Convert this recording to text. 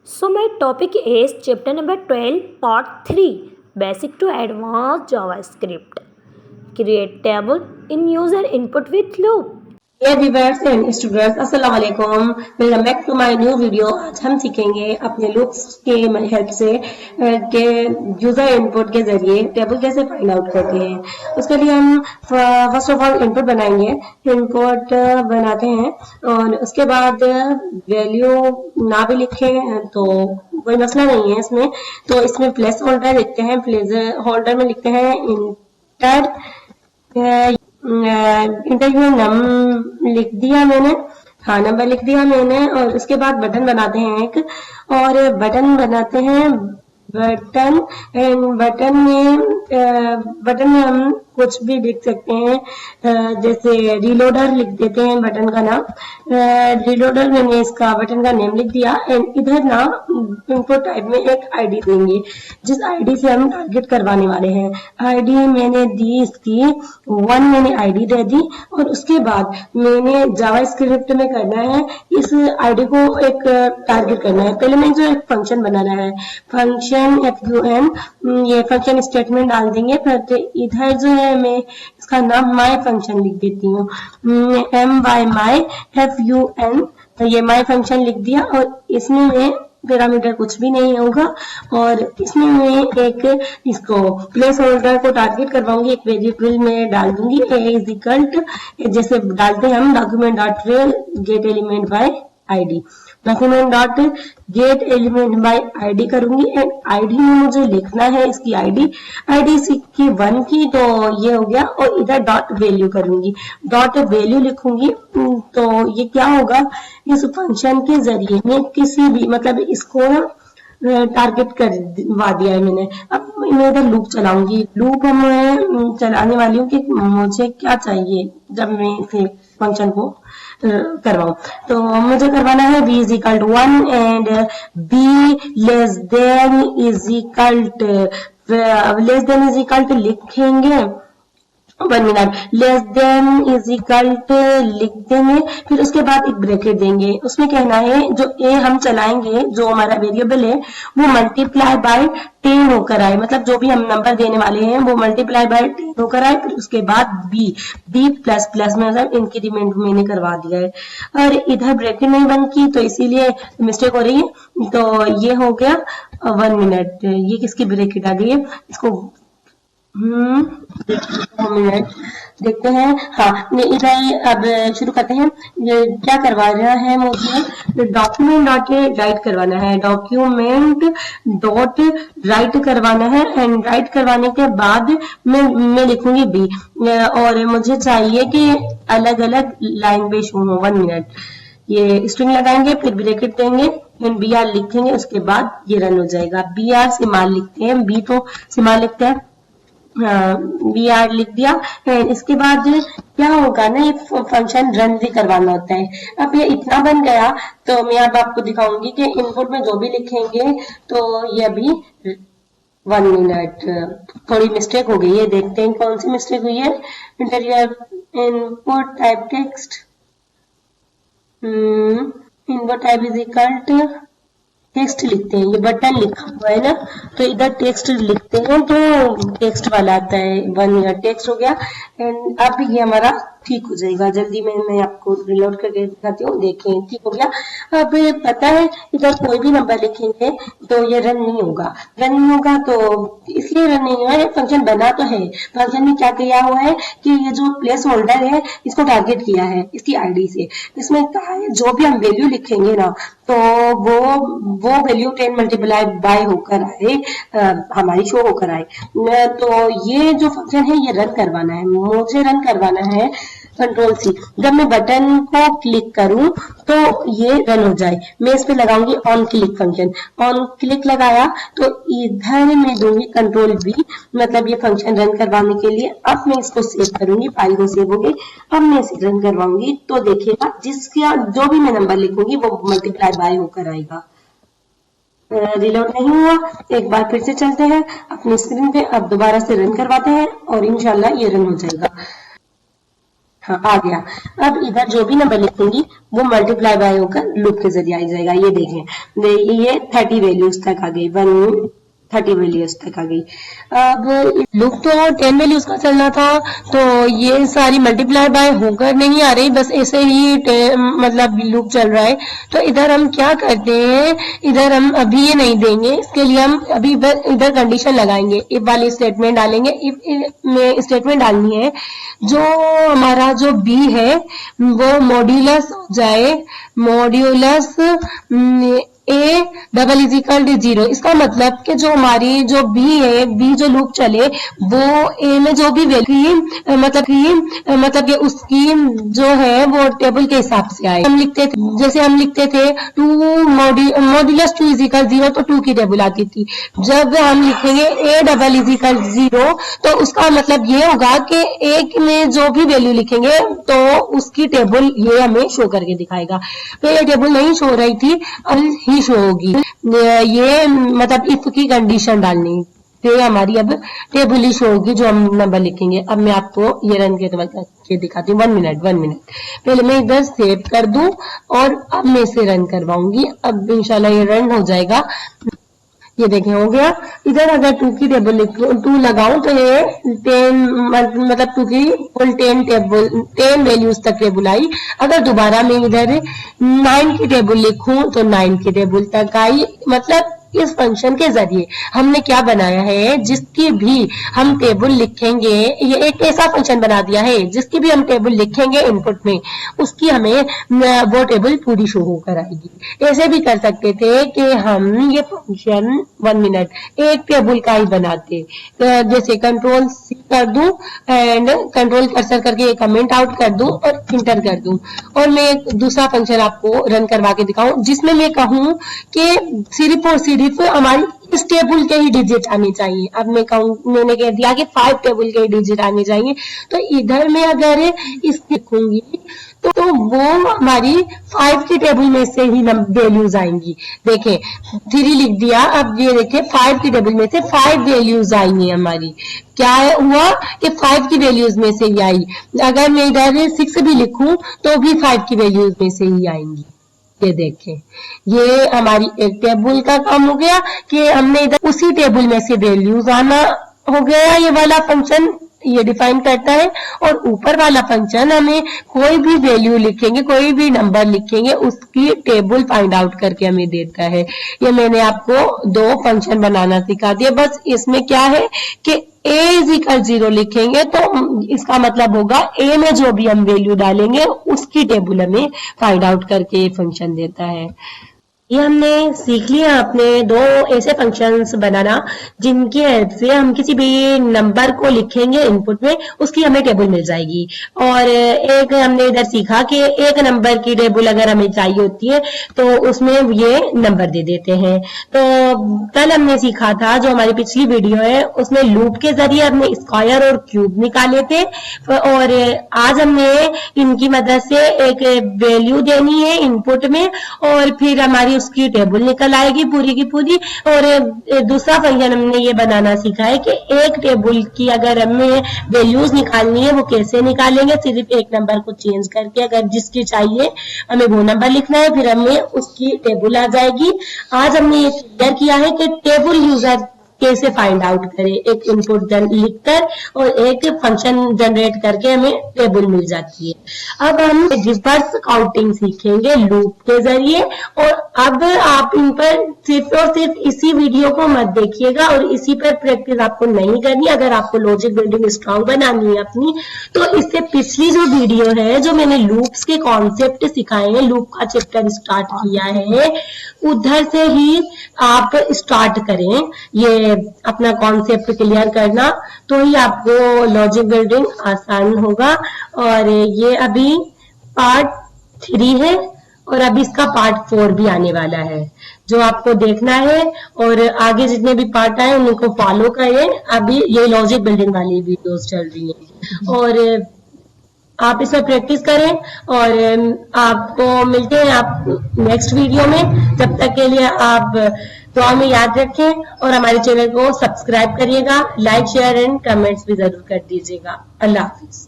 So my topic is chapter number 12 part 3 basic to advanced JavaScript. Create table in user input with loop. Hey viewers and students, अस्सलाम वालेकुम। Welcome back to my new video. आज हम सीखेंगे अपने loops के help से के user input के जरिए टेबल कैसे फाइंड आउट करते हैं। उसके लिए हम फर्स्ट ऑफ ऑल इनपुट बनाएंगे। इनपुट बनाते हैं और उसके बाद वैल्यू ना भी लिखे तो कोई मसला नहीं है इसमें। तो इसमें प्लेस होल्डर लिखते हैं, प्लेस होल्डर में लिखते हैं इंटर इंटरव्यू नम लिख दिया मैंने, हाँ नंबर लिख दिया मैंने। और उसके बाद बटन बनाते हैं एक, और बटन बनाते हैं बटन एंड बटन में हम कुछ भी लिख सकते हैं, जैसे रीलोडर लिख देते हैं बटन का नाम। रीलोडर मैंने इसका बटन का नेम लिख दिया एंड इधर ना इनपुट टाइप में एक आईडी देंगे जिस आईडी से हम टारगेट करवाने वाले हैं। आईडी मैंने दी इसकी 1 मैंने आईडी दे दी। और उसके बाद मैंने जावास्क्रिप्ट में करना है इस आईडी को एक टारगेट करना है। पहले मैं जो एक फंक्शन बनाना है, फंक्शन fun, ये फंक्शन स्टेटमेंट डाल देंगे। फिर इधर जो है मैं इसका नाम माय फंक्शन लिख देती हूँ, my fun, तो ये माय फंक्शन लिख दिया। और इसमें मैं पैरामीटर कुछ भी नहीं होगा और इसमें मैं एक इसको प्लेस होल्डर को टारगेट करवाऊंगी, एक वेरिएबल में डाल दूंगी a इज इक्वल टू, जैसे डालते हैं हम document dot gate element by ID, document dot gate element by ID करूंगी। एंड आईडी में मुझे लिखना है इसकी आईडी की 1 की, तो ये हो गया। और इधर डॉट वैल्यू करूंगी, डॉट वैल्यू लिखूंगी। तो ये क्या होगा, इस फंक्शन के जरिए मैं किसी भी मतलब इसको ना टारगेट करवा दिया है मैंने। अब मैं इधर लूप चलाऊंगी, लूप मैं चलाने वाली हूँ कि मुझे क्या चाहिए जब मैं इसे फंक्शन को करवाऊं। तो मुझे करवाना है b is equal to 1 and b less than is equal to लिखेंगे 1 minute, less than is equal to लिख देंगे। फिर उसके बाद एक ब्रैकेट देंगे, उसमें कहना है जो ए हम चलाएंगे, जो हमारा वेरिएबल है वो मल्टीप्लाई बाय 10 होकर आए, मतलब जो भी हम नंबर देने वाले हैं वो मल्टीप्लाई बाय 10 होकर आए। फिर उसके बाद बी प्लस प्लस में मतलब इंक्रीमेंट मैंने करवा दिया है। और इधर ब्रैकेट नहीं बंद की तो इसीलिए मिस्टेक हो रही है। तो ये हो गया 1 मिनट, ये किसकी ब्रैकेट आ गई है, इसको मिनट देखते हैं। हाँ इधर अब शुरू करते हैं। ये क्या करवा रहा है मुझे, डॉक्यूमेंट डॉट राइट करवाना है, डॉक्यूमेंट डॉट राइट करवाना है। एंड राइट करवाने के बाद मैं लिखूंगी बी, और मुझे चाहिए कि अलग अलग लाइन पे शो हो। 1 मिनट, ये स्ट्रिंग लगाएंगे, फिर ब्रैकेट देंगे, बी आर लिखेंगे, उसके बाद ये रन हो जाएगा। बी आर सिमाल लिखते हैं, बी तो सिमाल लिखते हैं, बी आर लिख दिया। इसके बाद क्या होगा ना, ये फंक्शन रन भी करवाना होता है। अब ये इतना बन गया तो मैं अब आपको दिखाऊंगी कि इनपुट में जो भी लिखेंगे तो ये अभी 1 मिनट, थोड़ी मिस्टेक हो गई है, देखते हैं कौन सी मिस्टेक हुई है। Enter your input type text, input type is equal to text लिखते हैं, ये बटन लिखा हुआ है ना, तो इधर टेक्स्ट लिखते हैं तो टेक्स्ट वाला आता है। 1 मिनट टेक्स्ट हो गया। एंड अब ये हमारा ठीक हो जाएगा। जल्दी में मैं आपको रिलोड करके दिखाती हूँ, देखें ठीक हो गया। अब पता है इधर कोई भी नंबर लिखेंगे तो ये रन नहीं होगा, रन नहीं होगा तो इसलिए रन नहीं हुआ है, फंक्शन बना तो है। फंक्शन में क्या किया हुआ है कि ये जो प्लेस होल्डर है इसको टारगेट किया है इसकी आईडी से। इसमें कहा है जो भी हम वैल्यू लिखेंगे ना तो वो वैल्यू 10 मल्टीप्लाई बाय होकर आए, हमारी शो होकर आए। तो ये जो फंक्शन है ये रन करवाना है, मुझे रन करवाना है कंट्रोल सी। जब मैं बटन को क्लिक करूं तो ये रन हो जाए, मैं इस पे लगाऊंगी on click function. On click लगाया तो इधर मैं दूंगी कंट्रोल बी, मतलब ये फंक्शन रन करवाने के लिए। अब मैं इसको सेव करूंगी, फाइल को सेव हो गई। अब मैं इसे रन करवाऊंगी तो देखिएगा जिसका जो भी मैं नंबर लिखूंगी वो मल्टीप्लाई बाय होकर आएगा। रिलोड नहीं हुआ, एक बार फिर से चलते हैं अपनी स्क्रीन पे। अब दोबारा से रन करवाते हैं और इंशाल्लाह ये रन हो जाएगा। हाँ आ गया। अब इधर जो भी नंबर लिखूंगी वो मल्टीप्लाई बाय होकर लूप के जरिए आ जाएगा। ये देखें, ये 30 वैल्यूज तक आ गई, 30 वैल्यूज तक आ गई। अब लूप तो 10 वैल्यूज का चलना था, तो ये सारी मल्टीप्लाई बाय होकर नहीं आ रही, बस ऐसे ही मतलब लूप चल रहा है। तो इधर हम क्या करते हैं, इधर हम अभी ये नहीं देंगे, इसके लिए हम अभी इधर कंडीशन लगाएंगे, इफ वाली स्टेटमेंट डालेंगे। इफ में स्टेटमेंट डालनी है जो हमारा जो बी है वो मॉड्यूलस हो जाए, modulus a double is equal to 0। इसका मतलब कि जो हमारी जो बी है, बी जो लूप चले वो ए में जो भी वैल्यू मतलब कि उसकी जो है वो टेबल के हिसाब से आए। हम लिखते थे, जैसे हम लिखते थे 2 मॉड्यूलस 2 इज इक्वल 0 तो 2 की टेबल आती थी। जब हम लिखेंगे ए डबल इज इक्वल 0 तो उसका मतलब ये होगा कि एक में जो भी वैल्यू लिखेंगे तो उसकी टेबल ये हमें शो करके दिखाएगा। तो ये टेबल नहीं शो रही थी, अब शो होगी। ये मतलब इफ की कंडीशन डालनी, तो हमारी अब टेबल ही शो होगी जो हम नंबर लिखेंगे। अब मैं आपको ये रन के दिखाती हूँ। 1 मिनट पहले मैं इधर सेव कर दूं और अब मैं इसे रन करवाऊंगी। अब इंशाल्लाह ये रन हो जाएगा। ये देखें हो गया। इधर अगर 2 की टेबल 2 लगाऊं तो ये 10 मतलब 2 की फुल 10 वैल्यूज तक टेबल आई। अगर दोबारा मैं इधर 9 की टेबल लिखूं तो 9 की टेबल तक आई। मतलब इस फंक्शन के जरिए हमने क्या बनाया है, जिसकी भी हम टेबल लिखेंगे, ये एक ऐसा फंक्शन बना दिया है जिसकी भी हम टेबल लिखेंगे इनपुट में, उसकी हमें वो टेबल पूरी शो होकर आएगी। ऐसे भी कर सकते थे कि हम ये फंक्शन 1 मिनट एक टेबल का ही बनाते, जैसे कंट्रोल सी कर दूं एंड कंट्रोल कर्सर करके एक कमेंट आउट कर दूं और इंटर कर दूं, और मैं एक दूसरा फंक्शन आपको रन करवा के दिखाऊं जिसमें मैं कहूं कि सिर्फ और सिर्फ हमारी इस टेबल के ही डिजिट आने चाहिए। अब मैंने कह दिया कि 5 टेबल के ही डिजिट आने चाहिए, तो इधर मैं अगर इस लिखूंगी तो वो हमारी 5 की टेबल में से ही वैल्यूज आएंगी। देखें 3 लिख दिया, अब ये देखें 5 की टेबल में से 5 वैल्यूज आई हैं हमारी। क्या हुआ कि 5 की वैल्यूज में से ही आई। अगर मैं इधर 6 भी लिखूं तो भी 5 की वैल्यूज में से ही आएंगी। ये देखें, ये हमारी एक टेबल का काम हो गया कि हमने इधर उसी टेबल में से वैल्यूज आना हो गया। ये वाला फंक्शन ये डिफाइन करता है, और ऊपर वाला फंक्शन हमें कोई भी वैल्यू लिखेंगे, कोई भी नंबर लिखेंगे, उसकी टेबल फाइंड आउट करके हमें देता है। ये मैंने आपको 2 फंक्शन बनाना सिखा दिया। बस इसमें क्या है कि a इज इक्वल 0 लिखेंगे तो इसका मतलब होगा a में जो भी हम वैल्यू डालेंगे उसकी टेबल हमें फाइंड आउट करके ये फंक्शन देता है। ये हमने सीख लिया अपने 2 ऐसे फंक्शंस बनाना जिनकी हेल्प से हम किसी भी नंबर को लिखेंगे इनपुट में, उसकी हमें टेबल मिल जाएगी। और एक हमने इधर सीखा कि एक नंबर की टेबल अगर हमें चाहिए होती है तो उसमें ये नंबर दे देते हैं। तो कल हमने सीखा था, जो हमारी पिछली वीडियो है उसमें लूप के जरिए हमने स्क्वायर और क्यूब निकाले थे, और आज हमने इनकी मदद से एक वैल्यू देनी है इनपुट में और फिर हमारी उसकी टेबल निकल आएगी पूरी की पूरी। और दूसरा फंक्शन हमने ये बनाना सीखा है कि एक टेबल की अगर हमें वैल्यूज निकालनी है वो कैसे निकालेंगे, सिर्फ एक नंबर को चेंज करके अगर जिसकी चाहिए हमें वो नंबर लिखना है, फिर हमें उसकी टेबल आ जाएगी। आज हमने ये क्लियर किया है कि टेबल यूजर कैसे फाइंड आउट करें, एक इनपुट लिखकर और एक फंक्शन जनरेट करके हमें टेबल मिल जाती है। अब हम रिवर्स काउंटिंग सीखेंगे लूप के जरिए, और अब आप इन पर सिर्फ और सिर्फ इसी वीडियो को मत देखिएगा और इसी पर प्रैक्टिस आपको नहीं करनी। अगर आपको लॉजिक बिल्डिंग स्ट्रांग बनानी है अपनी, तो इससे पिछली जो वीडियो है जो मैंने लूप्स के कॉन्सेप्ट सिखाए हैं, लूप का चैप्टर स्टार्ट किया है, उधर से ही आप स्टार्ट करें ये अपना कॉन्सेप्ट क्लियर करना, तो ही आपको लॉजिक बिल्डिंग आसान होगा। और ये अभी पार्ट 3 है और अभी इसका पार्ट 4 भी आने वाला है जो आपको देखना है, और आगे जितने भी पार्ट आए उनको फॉलो करें। अभी ये लॉजिक बिल्डिंग वाली वीडियोस चल रही हैं और आप इसमें प्रैक्टिस करें, और आपको मिलते हैं आप नेक्स्ट वीडियो में। जब तक के लिए आप दुआ में याद रखें और हमारे चैनल को सब्सक्राइब करिएगा, लाइक शेयर एंड कमेंट्स भी जरूर कर दीजिएगा। अल्लाह हाफिज।